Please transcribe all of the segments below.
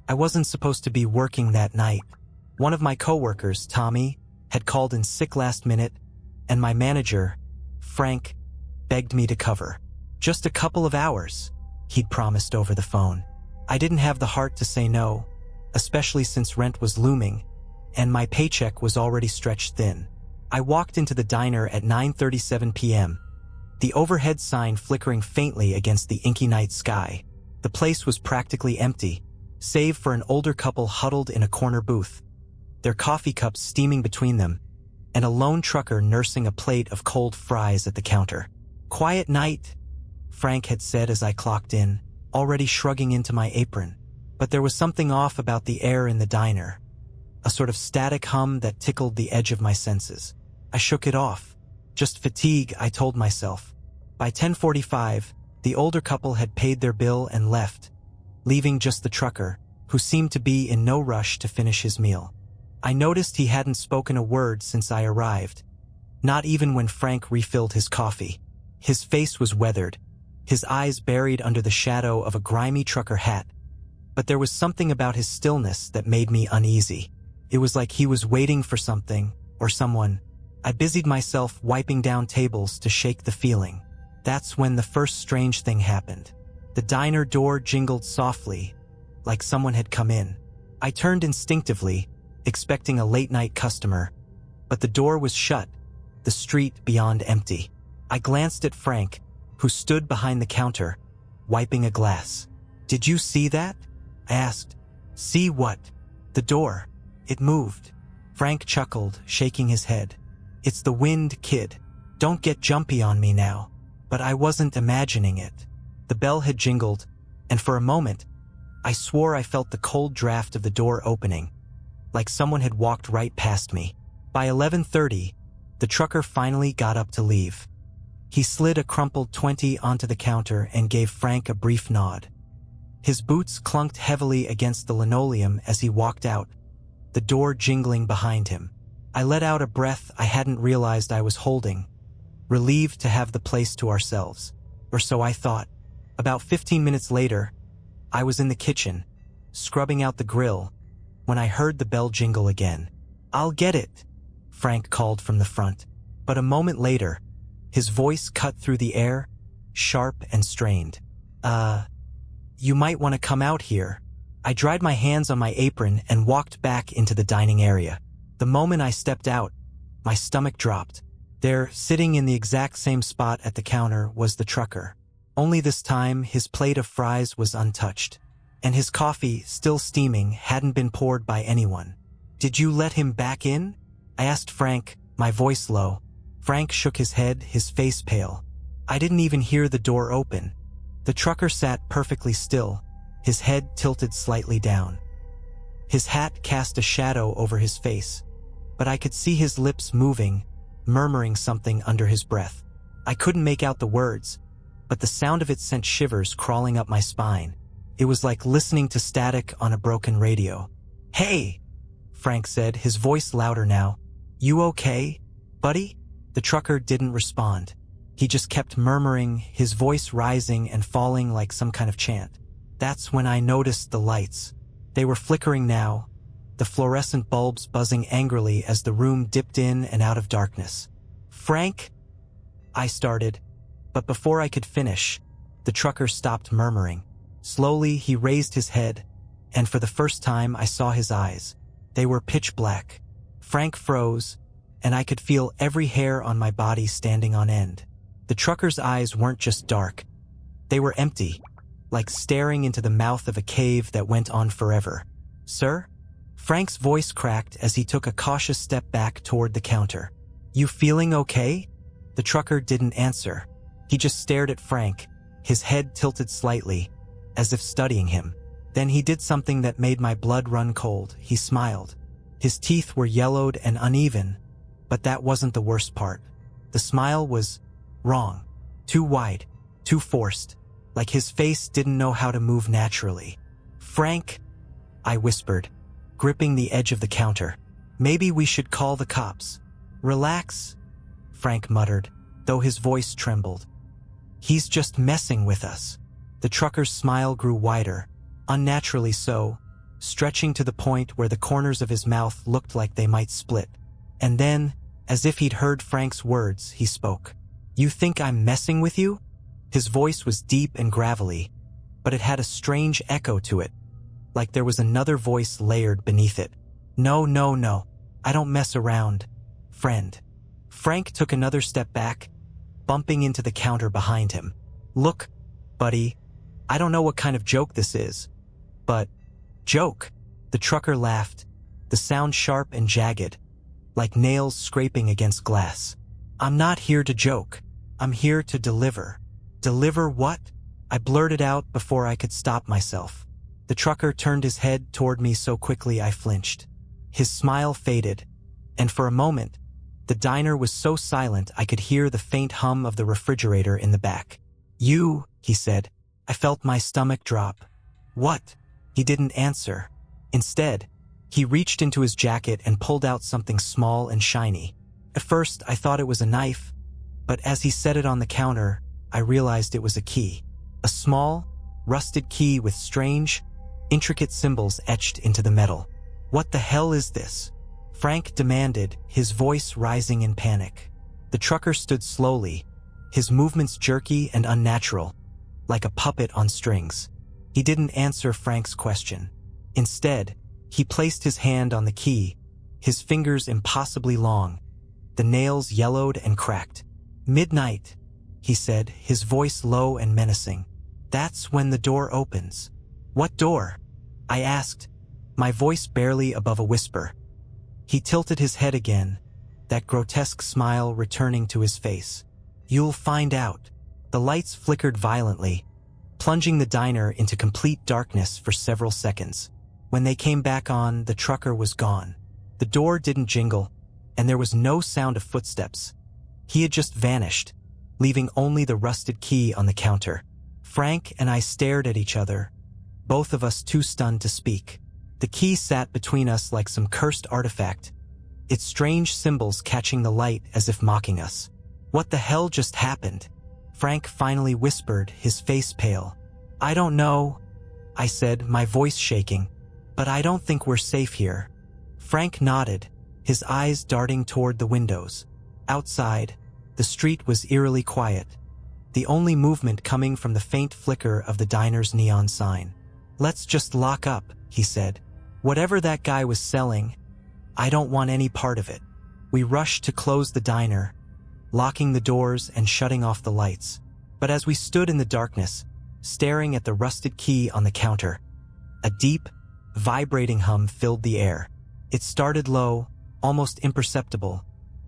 I wasn't supposed to be working that night. One of my coworkers, Tommy, had called in sick last minute, and my manager, Frank, begged me to cover. Just a couple of hours, he'd promised over the phone. I didn't have the heart to say no, especially since rent was looming, and my paycheck was already stretched thin. I walked into the diner at 9:37 p.m., the overhead sign flickering faintly against the inky night sky. The place was practically empty, save for an older couple huddled in a corner booth, their coffee cups steaming between them, and a lone trucker nursing a plate of cold fries at the counter. "Quiet night," Frank had said as I clocked in, already shrugging into my apron. But there was something off about the air in the diner, a sort of static hum that tickled the edge of my senses. I shook it off. Just fatigue, I told myself. By 10:45, the older couple had paid their bill and left, leaving just the trucker, who seemed to be in no rush to finish his meal. I noticed he hadn't spoken a word since I arrived, not even when Frank refilled his coffee. His face was weathered, his eyes buried under the shadow of a grimy trucker hat, but there was something about his stillness that made me uneasy. It was like he was waiting for something, or someone. I busied myself wiping down tables to shake the feeling. That's when the first strange thing happened. The diner door jingled softly, like someone had come in. I turned instinctively, expecting a late-night customer, but the door was shut, the street beyond empty. I glanced at Frank, who stood behind the counter, wiping a glass. "Did you see that?" I asked. "See what?" "The door. It moved." Frank chuckled, shaking his head. "It's the wind, kid. Don't get jumpy on me now." But I wasn't imagining it. The bell had jingled, and for a moment, I swore I felt the cold draft of the door opening, like someone had walked right past me. By 11:30, the trucker finally got up to leave. He slid a crumpled 20 onto the counter and gave Frank a brief nod. His boots clunked heavily against the linoleum as he walked out, the door jingling behind him. I let out a breath I hadn't realized I was holding, relieved to have the place to ourselves. Or so I thought. About 15 minutes later, I was in the kitchen, scrubbing out the grill, when I heard the bell jingle again. "I'll get it," Frank called from the front. But a moment later, his voice cut through the air, sharp and strained. You might want to come out here." I dried my hands on my apron and walked back into the dining area. The moment I stepped out, my stomach dropped. There, sitting in the exact same spot at the counter, was the trucker. Only this time, his plate of fries was untouched, and his coffee, still steaming, hadn't been poured by anyone. "Did you let him back in?" I asked Frank, my voice low. Frank shook his head, his face pale. "I didn't even hear the door open." The trucker sat perfectly still, his head tilted slightly down. His hat cast a shadow over his face, but I could see his lips moving, murmuring something under his breath. I couldn't make out the words, but the sound of it sent shivers crawling up my spine. It was like listening to static on a broken radio. "Hey," Frank said, his voice louder now. "You okay, buddy?" The trucker didn't respond. He just kept murmuring, his voice rising and falling like some kind of chant. That's when I noticed the lights. They were flickering now, the fluorescent bulbs buzzing angrily as the room dipped in and out of darkness. "Frank?" I started, but before I could finish, the trucker stopped murmuring. Slowly, he raised his head, and for the first time I saw his eyes. They were pitch black. Frank froze, and I could feel every hair on my body standing on end. The trucker's eyes weren't just dark. They were empty, like staring into the mouth of a cave that went on forever. "Sir?" Frank's voice cracked as he took a cautious step back toward the counter. "You feeling okay?" The trucker didn't answer. He just stared at Frank, his head tilted slightly, as if studying him. Then he did something that made my blood run cold. He smiled. His teeth were yellowed and uneven, but that wasn't the worst part. The smile was wrong. Too wide, too forced, like his face didn't know how to move naturally. "Frank," I whispered, gripping the edge of the counter. "Maybe we should call the cops." "Relax," Frank muttered, though his voice trembled. "He's just messing with us." The trucker's smile grew wider, unnaturally so, stretching to the point where the corners of his mouth looked like they might split. And then, as if he'd heard Frank's words, he spoke. "You think I'm messing with you?" His voice was deep and gravelly, but it had a strange echo to it, like there was another voice layered beneath it. "No, no, no. I don't mess around, friend." Frank took another step back, bumping into the counter behind him. "Look, buddy, I don't know what kind of joke this is, but..." "Joke?" The trucker laughed, the sound sharp and jagged, like nails scraping against glass. "I'm not here to joke. I'm here to deliver." "Deliver what?" I blurted out before I could stop myself. The trucker turned his head toward me so quickly I flinched. His smile faded, and for a moment, the diner was so silent I could hear the faint hum of the refrigerator in the back. "You," he said. I felt my stomach drop. "What?" He didn't answer. Instead, he reached into his jacket and pulled out something small and shiny. At first, I thought it was a knife, but as he set it on the counter, I realized it was a key. A small, rusted key with strange, intricate symbols etched into the metal. "What the hell is this?" Frank demanded, his voice rising in panic. The trucker stood slowly, his movements jerky and unnatural, like a puppet on strings. He didn't answer Frank's question. Instead, he placed his hand on the key, his fingers impossibly long, the nails yellowed and cracked. "Midnight," he said, his voice low and menacing. "That's when the door opens." "What door?" I asked, my voice barely above a whisper. He tilted his head again, that grotesque smile returning to his face. "You'll find out." The lights flickered violently, plunging the diner into complete darkness for several seconds. When they came back on, the trucker was gone. The door didn't jingle, and there was no sound of footsteps. He had just vanished, leaving only the rusted key on the counter. Frank and I stared at each other, both of us too stunned to speak. The key sat between us like some cursed artifact, its strange symbols catching the light as if mocking us. "What the hell just happened?" Frank finally whispered, his face pale. "I don't know," I said, my voice shaking, "but I don't think we're safe here." Frank nodded, his eyes darting toward the windows. Outside, the street was eerily quiet, the only movement coming from the faint flicker of the diner's neon sign. "Let's just lock up," he said. "Whatever that guy was selling, I don't want any part of it." We rushed to close the diner, locking the doors and shutting off the lights. But as we stood in the darkness, staring at the rusted key on the counter, a deep, vibrating hum filled the air. It started low, almost imperceptible,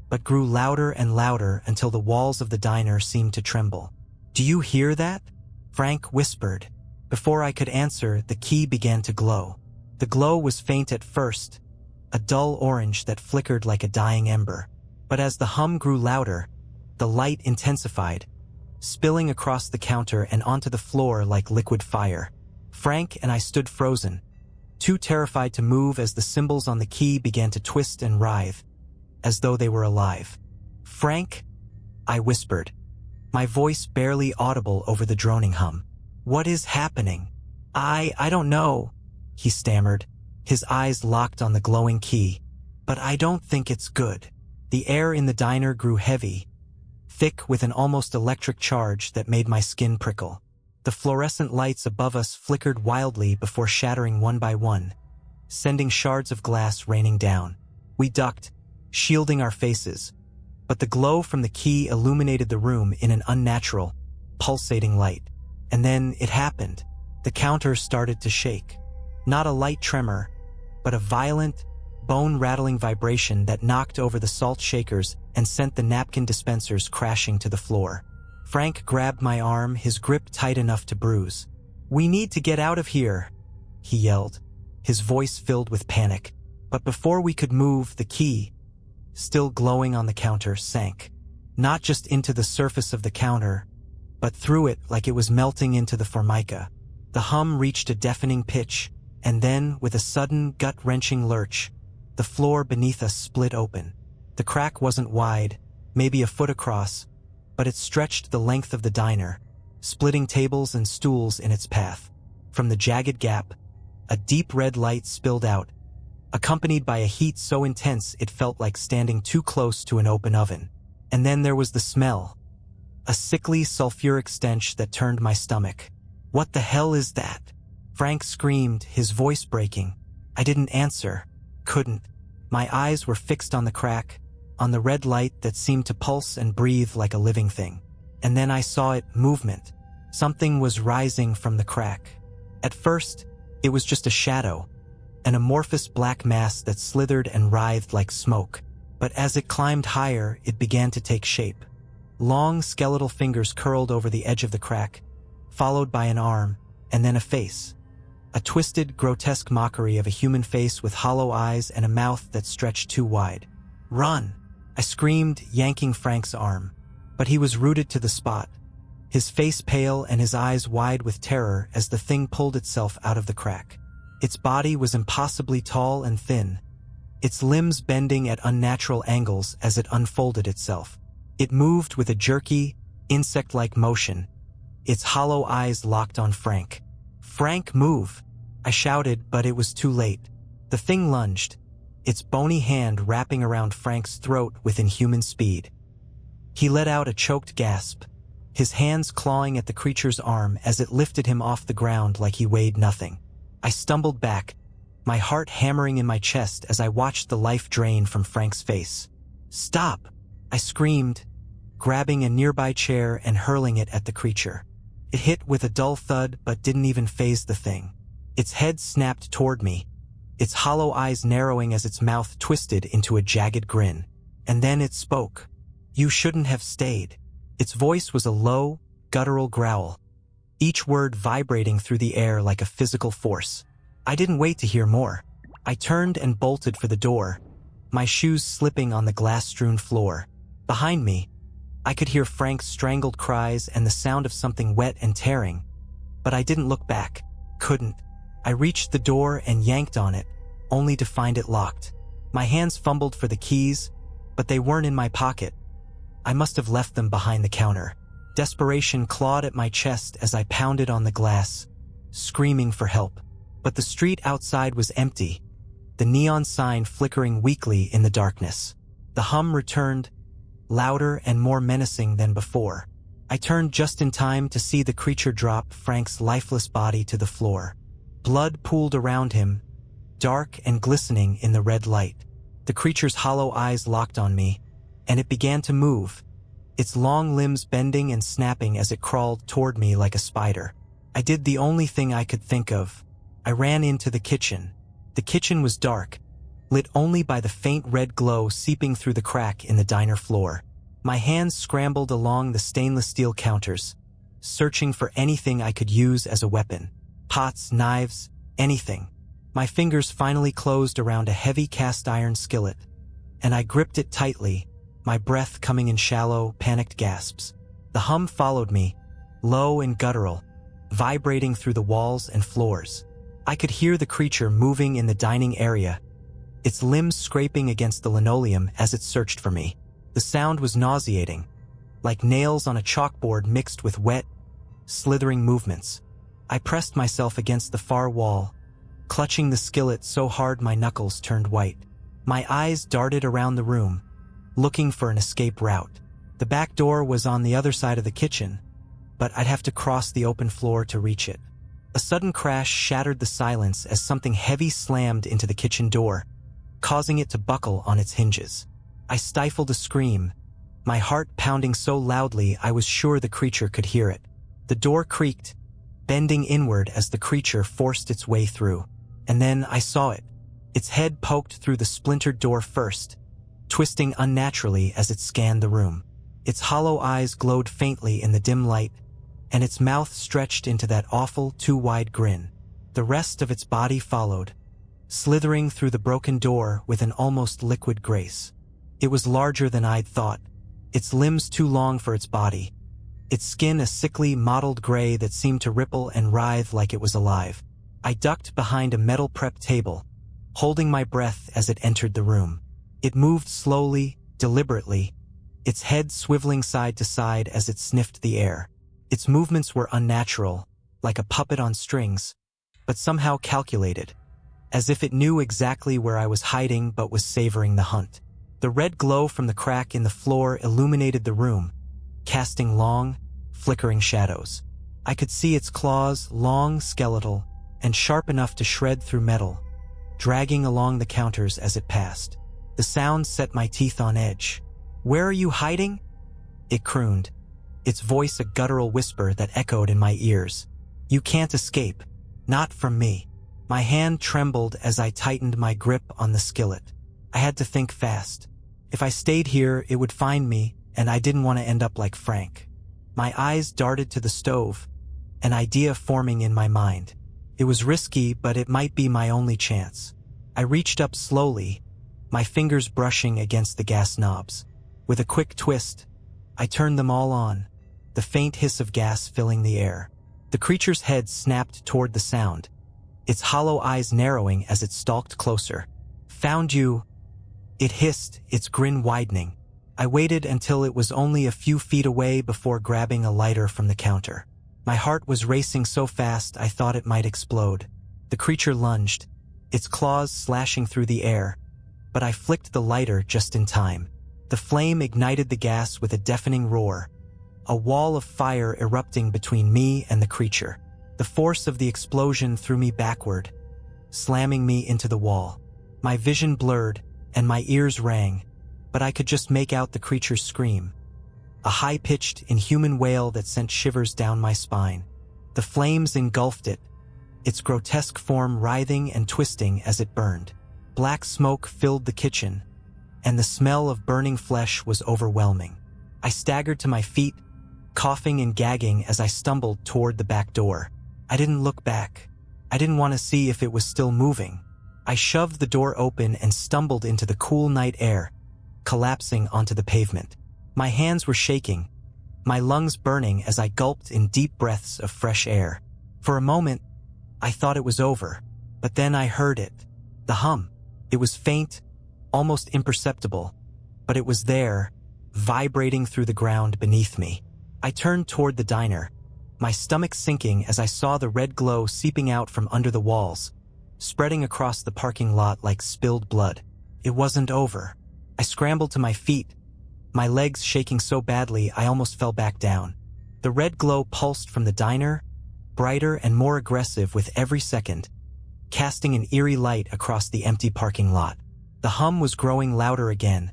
but grew louder and louder until the walls of the diner seemed to tremble. "Do you hear that?" Frank whispered. Before I could answer, the key began to glow. The glow was faint at first, a dull orange that flickered like a dying ember. But as the hum grew louder, the light intensified, spilling across the counter and onto the floor like liquid fire. Frank and I stood frozen, too terrified to move as the symbols on the key began to twist and writhe, as though they were alive. "Frank," I whispered, my voice barely audible over the droning hum. "What is happening?" I don't know," he stammered, his eyes locked on the glowing key. "But I don't think it's good." The air in the diner grew heavy, thick with an almost electric charge that made my skin prickle. The fluorescent lights above us flickered wildly before shattering one by one, sending shards of glass raining down. We ducked, shielding our faces, but the glow from the key illuminated the room in an unnatural, pulsating light. And then it happened. The counter started to shake. Not a light tremor, but a violent, bone-rattling vibration that knocked over the salt shakers and sent the napkin dispensers crashing to the floor. Frank grabbed my arm, his grip tight enough to bruise. "We need to get out of here," he yelled, his voice filled with panic. But before we could move, the key, still glowing on the counter, sank. Not just into the surface of the counter, but through it like it was melting into the formica. The hum reached a deafening pitch, and then, with a sudden, gut-wrenching lurch, the floor beneath us split open. The crack wasn't wide, maybe a foot across, but it stretched the length of the diner, splitting tables and stools in its path. From the jagged gap, A deep red light spilled out, accompanied by a heat so intense it felt like standing too close to an open oven. And then there was the smell. A sickly, sulfuric stench that turned my stomach. "What the hell is that?" Frank screamed, his voice breaking. I didn't answer. Couldn't. My eyes were fixed on the crack, on the red light that seemed to pulse and breathe like a living thing. And then I saw it, movement. Something was rising from the crack. At first, it was just a shadow, an amorphous black mass that slithered and writhed like smoke. But as it climbed higher, it began to take shape. Long skeletal fingers curled over the edge of the crack, followed by an arm, and then a face. A twisted, grotesque mockery of a human face with hollow eyes and a mouth that stretched too wide. "Run!" I screamed, yanking Frank's arm. But he was rooted to the spot, his face pale and his eyes wide with terror as the thing pulled itself out of the crack. Its body was impossibly tall and thin, its limbs bending at unnatural angles as it unfolded itself. It moved with a jerky, insect-like motion, its hollow eyes locked on Frank. "Frank, move!" I shouted, but it was too late. The thing lunged, its bony hand wrapping around Frank's throat with inhuman speed. He let out a choked gasp, his hands clawing at the creature's arm as it lifted him off the ground like he weighed nothing. I stumbled back, my heart hammering in my chest as I watched the life drain from Frank's face. "Stop!" I screamed, grabbing a nearby chair and hurling it at the creature. It hit with a dull thud but didn't even faze the thing. Its head snapped toward me, its hollow eyes narrowing as its mouth twisted into a jagged grin. And then it spoke. "You shouldn't have stayed." Its voice was a low, guttural growl, each word vibrating through the air like a physical force. I didn't wait to hear more. I turned and bolted for the door, my shoes slipping on the glass-strewn floor. Behind me, I could hear Frank's strangled cries and the sound of something wet and tearing, but I didn't look back. Couldn't. I reached the door and yanked on it, only to find it locked. My hands fumbled for the keys, but they weren't in my pocket. I must have left them behind the counter. Desperation clawed at my chest as I pounded on the glass, screaming for help. But the street outside was empty, the neon sign flickering weakly in the darkness. The hum returned, louder and more menacing than before. I turned just in time to see the creature drop Frank's lifeless body to the floor. Blood pooled around him, dark and glistening in the red light. The creature's hollow eyes locked on me, and it began to move, its long limbs bending and snapping as it crawled toward me like a spider. I did the only thing I could think of. I ran into the kitchen. The kitchen was dark, lit only by the faint red glow seeping through the crack in the diner floor. My hands scrambled along the stainless steel counters, searching for anything I could use as a weapon. Pots, knives, anything. My fingers finally closed around a heavy cast-iron skillet, and I gripped it tightly, my breath coming in shallow, panicked gasps. The hum followed me, low and guttural, vibrating through the walls and floors. I could hear the creature moving in the dining area, its limbs scraping against the linoleum as it searched for me. The sound was nauseating, like nails on a chalkboard mixed with wet, slithering movements. I pressed myself against the far wall, clutching the skillet so hard my knuckles turned white. My eyes darted around the room, looking for an escape route. The back door was on the other side of the kitchen, but I'd have to cross the open floor to reach it. A sudden crash shattered the silence as something heavy slammed into the kitchen door, causing it to buckle on its hinges. I stifled a scream, my heart pounding so loudly I was sure the creature could hear it. The door creaked, bending inward as the creature forced its way through. And then I saw it. Its head poked through the splintered door first, twisting unnaturally as it scanned the room. Its hollow eyes glowed faintly in the dim light, and its mouth stretched into that awful, too-wide grin. The rest of its body followed, slithering through the broken door with an almost liquid grace. It was larger than I'd thought, its limbs too long for its body, its skin a sickly, mottled gray that seemed to ripple and writhe like it was alive. I ducked behind a metal prep table, holding my breath as it entered the room. It moved slowly, deliberately, its head swiveling side to side as it sniffed the air. Its movements were unnatural, like a puppet on strings, but somehow calculated, as if it knew exactly where I was hiding but was savoring the hunt. The red glow from the crack in the floor illuminated the room, casting long, flickering shadows. I could see its claws, long, skeletal, and sharp enough to shred through metal, dragging along the counters as it passed. The sound set my teeth on edge. "Where are you hiding?" it crooned, its voice a guttural whisper that echoed in my ears. "You can't escape. Not from me." My hand trembled as I tightened my grip on the skillet. I had to think fast. If I stayed here, it would find me, and I didn't want to end up like Frank. My eyes darted to the stove, an idea forming in my mind. It was risky, but it might be my only chance. I reached up slowly, my fingers brushing against the gas knobs. With a quick twist, I turned them all on, the faint hiss of gas filling the air. The creature's head snapped toward the sound, its hollow eyes narrowing as it stalked closer. "Found you," it hissed, its grin widening. I waited until it was only a few feet away before grabbing a lighter from the counter. My heart was racing so fast I thought it might explode. The creature lunged, its claws slashing through the air, but I flicked the lighter just in time. The flame ignited the gas with a deafening roar, a wall of fire erupting between me and the creature. The force of the explosion threw me backward, slamming me into the wall. My vision blurred, and my ears rang, but I could just make out the creature's scream, a high-pitched, inhuman wail that sent shivers down my spine. The flames engulfed it, its grotesque form writhing and twisting as it burned. Black smoke filled the kitchen, and the smell of burning flesh was overwhelming. I staggered to my feet, coughing and gagging as I stumbled toward the back door. I didn't look back. I didn't want to see if it was still moving. I shoved the door open and stumbled into the cool night air, collapsing onto the pavement. My hands were shaking, my lungs burning as I gulped in deep breaths of fresh air. For a moment, I thought it was over, but then I heard it. The hum. It was faint, almost imperceptible, but it was there, vibrating through the ground beneath me. I turned toward the diner, my stomach sinking as I saw the red glow seeping out from under the walls, spreading across the parking lot like spilled blood. It wasn't over. I scrambled to my feet, my legs shaking so badly I almost fell back down. The red glow pulsed from the diner, brighter and more aggressive with every second, casting an eerie light across the empty parking lot. The hum was growing louder again,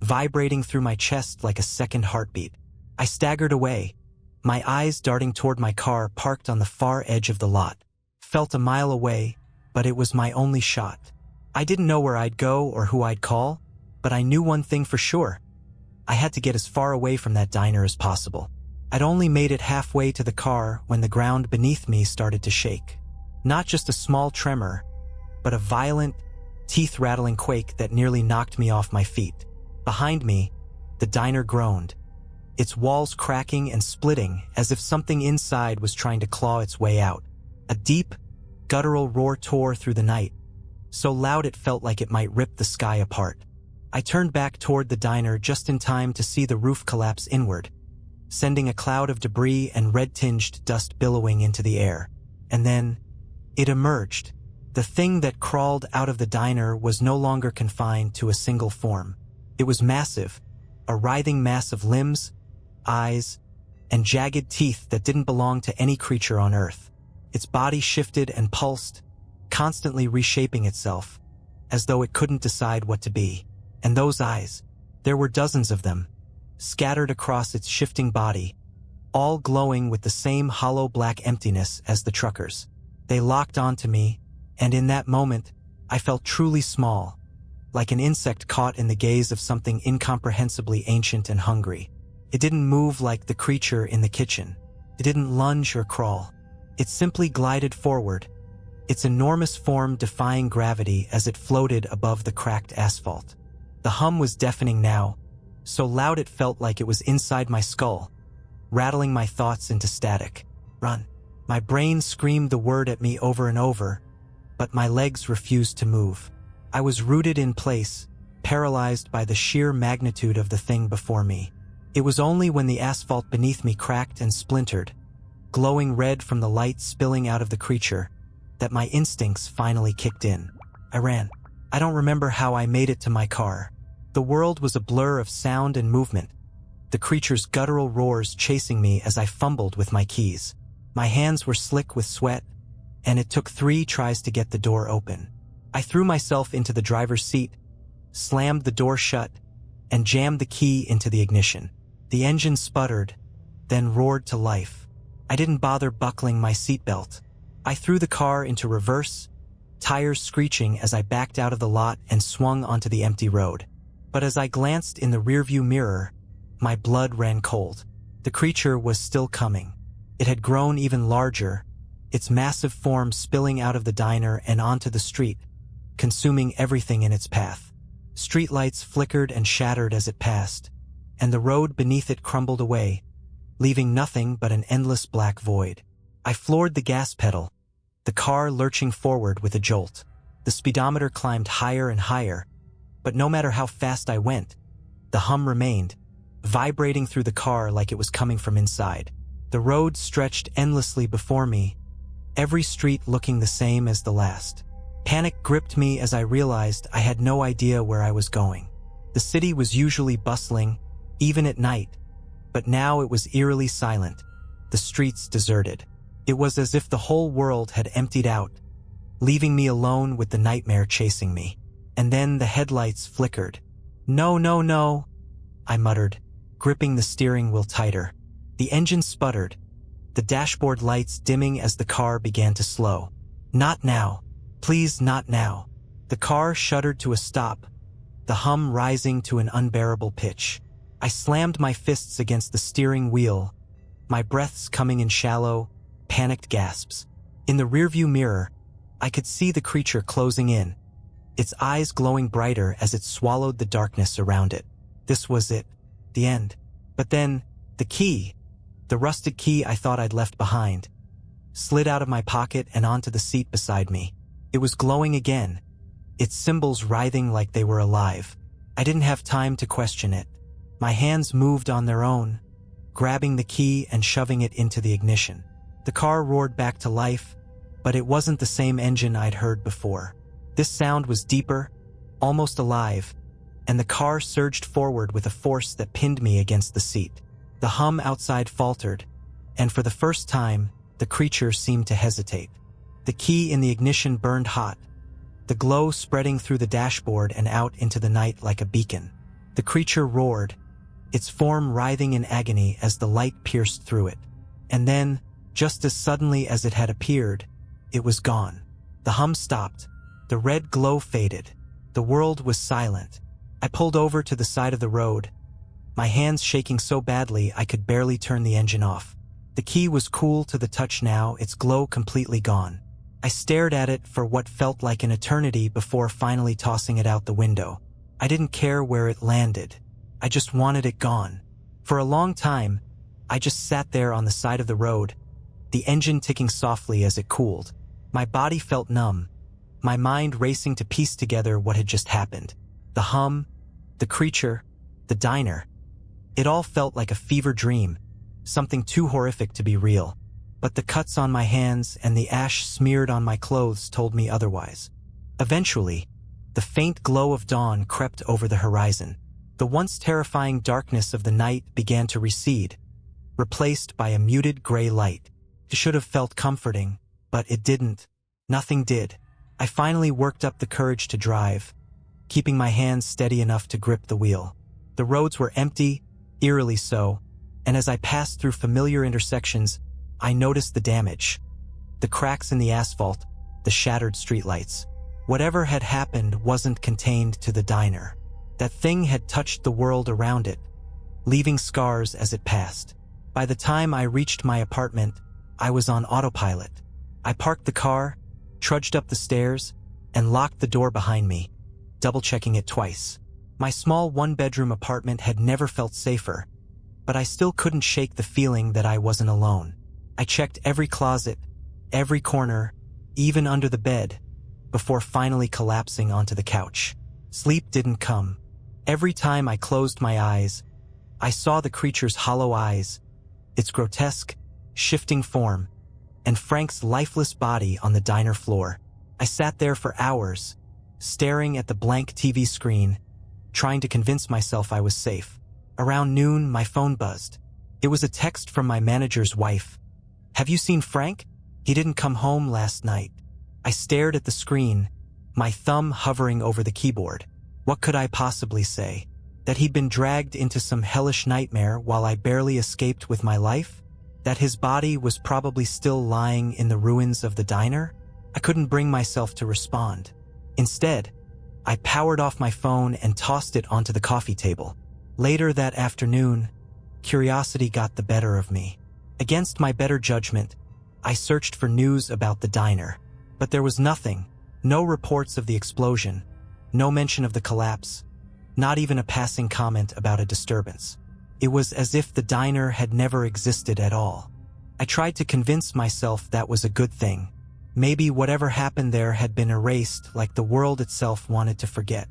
vibrating through my chest like a second heartbeat. I staggered away, my eyes darting toward my car parked on the far edge of the lot. Felt a mile away, but it was my only shot. I didn't know where I'd go or who I'd call, but I knew one thing for sure. I had to get as far away from that diner as possible. I'd only made it halfway to the car when the ground beneath me started to shake. Not just a small tremor, but a violent, teeth-rattling quake that nearly knocked me off my feet. Behind me, the diner groaned, its walls cracking and splitting as if something inside was trying to claw its way out. A deep, guttural roar tore through the night, so loud it felt like it might rip the sky apart. I turned back toward the diner just in time to see the roof collapse inward, sending a cloud of debris and red-tinged dust billowing into the air. And then, it emerged. The thing that crawled out of the diner was no longer confined to a single form. It was massive, a writhing mass of limbs, eyes, and jagged teeth that didn't belong to any creature on Earth. Its body shifted and pulsed, constantly reshaping itself, as though it couldn't decide what to be. And those eyes, there were dozens of them, scattered across its shifting body, all glowing with the same hollow black emptiness as the truckers. They locked onto me, and in that moment, I felt truly small, like an insect caught in the gaze of something incomprehensibly ancient and hungry. It didn't move like the creature in the kitchen. It didn't lunge or crawl. It simply glided forward, its enormous form defying gravity as it floated above the cracked asphalt. The hum was deafening now, so loud it felt like it was inside my skull, rattling my thoughts into static. Run. My brain screamed the word at me over and over, but my legs refused to move. I was rooted in place, paralyzed by the sheer magnitude of the thing before me. It was only when the asphalt beneath me cracked and splintered, glowing red from the light spilling out of the creature, that my instincts finally kicked in. I ran. I don't remember how I made it to my car. The world was a blur of sound and movement, the creature's guttural roars chasing me as I fumbled with my keys. My hands were slick with sweat, and it took 3 tries to get the door open. I threw myself into the driver's seat, slammed the door shut, and jammed the key into the ignition. The engine sputtered, then roared to life. I didn't bother buckling my seatbelt. I threw the car into reverse, tires screeching as I backed out of the lot and swung onto the empty road. But as I glanced in the rearview mirror, my blood ran cold. The creature was still coming. It had grown even larger, its massive form spilling out of the diner and onto the street, consuming everything in its path. Streetlights flickered and shattered as it passed, and the road beneath it crumbled away, leaving nothing but an endless black void. I floored the gas pedal, the car lurching forward with a jolt. The speedometer climbed higher and higher, but no matter how fast I went, the hum remained, vibrating through the car like it was coming from inside. The road stretched endlessly before me, every street looking the same as the last. Panic gripped me as I realized I had no idea where I was going. The city was usually bustling, even at night, but now it was eerily silent, the streets deserted. It was as if the whole world had emptied out, leaving me alone with the nightmare chasing me. And then the headlights flickered. "No, no, no," I muttered, gripping the steering wheel tighter. The engine sputtered, the dashboard lights dimming as the car began to slow. "Not now. Please, not now." The car shuddered to a stop, the hum rising to an unbearable pitch. I slammed my fists against the steering wheel, my breaths coming in shallow, panicked gasps. In the rearview mirror, I could see the creature closing in, its eyes glowing brighter as it swallowed the darkness around it. This was it, the end. But then, the key, the rusted key I thought I'd left behind, slid out of my pocket and onto the seat beside me. It was glowing again, its symbols writhing like they were alive. I didn't have time to question it. My hands moved on their own, grabbing the key and shoving it into the ignition. The car roared back to life, but it wasn't the same engine I'd heard before. This sound was deeper, almost alive, and the car surged forward with a force that pinned me against the seat. The hum outside faltered, and for the first time, the creature seemed to hesitate. The key in the ignition burned hot, the glow spreading through the dashboard and out into the night like a beacon. The creature roared, its form writhing in agony as the light pierced through it. And then, just as suddenly as it had appeared, it was gone. The hum stopped, the red glow faded, the world was silent. I pulled over to the side of the road, my hands shaking so badly I could barely turn the engine off. The key was cool to the touch now, its glow completely gone. I stared at it for what felt like an eternity before finally tossing it out the window. I didn't care where it landed. I just wanted it gone. For a long time, I just sat there on the side of the road, the engine ticking softly as it cooled. My body felt numb, my mind racing to piece together what had just happened. The hum, the creature, the diner. It all felt like a fever dream, something too horrific to be real. But the cuts on my hands and the ash smeared on my clothes told me otherwise. Eventually, the faint glow of dawn crept over the horizon. The once terrifying darkness of the night began to recede, replaced by a muted gray light. It should have felt comforting, but it didn't. Nothing did. I finally worked up the courage to drive, keeping my hands steady enough to grip the wheel. The roads were empty, eerily so, and as I passed through familiar intersections, I noticed the damage. The cracks in the asphalt, the shattered streetlights. Whatever had happened wasn't contained to the diner. That thing had touched the world around it, leaving scars as it passed. By the time I reached my apartment, I was on autopilot. I parked the car, trudged up the stairs, and locked the door behind me, double-checking it twice. My small one-bedroom apartment had never felt safer, but I still couldn't shake the feeling that I wasn't alone. I checked every closet, every corner, even under the bed, before finally collapsing onto the couch. Sleep didn't come. Every time I closed my eyes, I saw the creature's hollow eyes, its grotesque, shifting form, and Frank's lifeless body on the diner floor. I sat there for hours, staring at the blank TV screen, trying to convince myself I was safe. Around noon, my phone buzzed. It was a text from my manager's wife. "Have you seen Frank? He didn't come home last night." I stared at the screen, my thumb hovering over the keyboard. What could I possibly say? That he'd been dragged into some hellish nightmare while I barely escaped with my life? That his body was probably still lying in the ruins of the diner? I couldn't bring myself to respond. Instead, I powered off my phone and tossed it onto the coffee table. Later that afternoon, curiosity got the better of me. Against my better judgment, I searched for news about the diner. But there was nothing. No reports of the explosion. No mention of the collapse. Not even a passing comment about a disturbance. It was as if the diner had never existed at all. I tried to convince myself that was a good thing. Maybe whatever happened there had been erased like the world itself wanted to forget.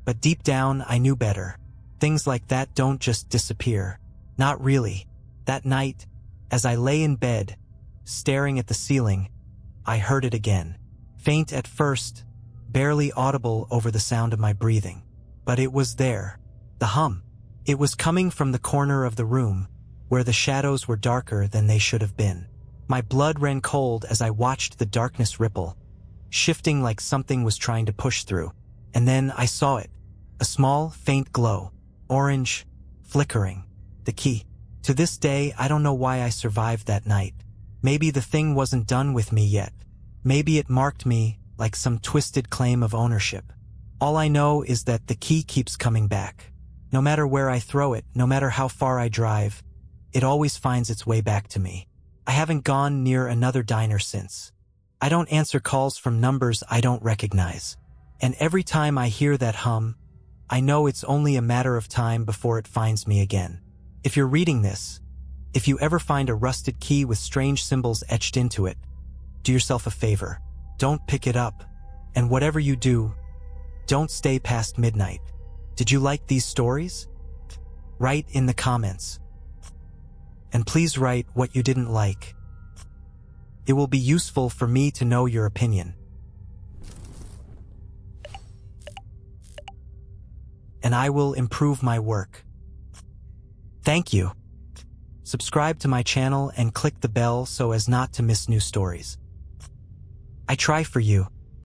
But deep down, I knew better. Things like that don't just disappear. Not really. That night, as I lay in bed, staring at the ceiling, I heard it again. Faint at first, barely audible over the sound of my breathing. But it was there. The hum. It was coming from the corner of the room, where the shadows were darker than they should have been. My blood ran cold as I watched the darkness ripple, shifting like something was trying to push through. And then I saw it. A small, faint glow. Orange, flickering. The key. To this day, I don't know why I survived that night. Maybe the thing wasn't done with me yet. Maybe it marked me like some twisted claim of ownership. All I know is that the key keeps coming back. No matter where I throw it, no matter how far I drive, it always finds its way back to me. I haven't gone near another diner since. I don't answer calls from numbers I don't recognize. And every time I hear that hum, I know it's only a matter of time before it finds me again. If you're reading this, if you ever find a rusted key with strange symbols etched into it, do yourself a favor. Don't pick it up. And whatever you do, don't stay past midnight. Did you like these stories? Write in the comments. And please write what you didn't like. It will be useful for me to know your opinion. And I will improve my work. Thank you. Subscribe to my channel and click the bell so as not to miss new stories. I try for you.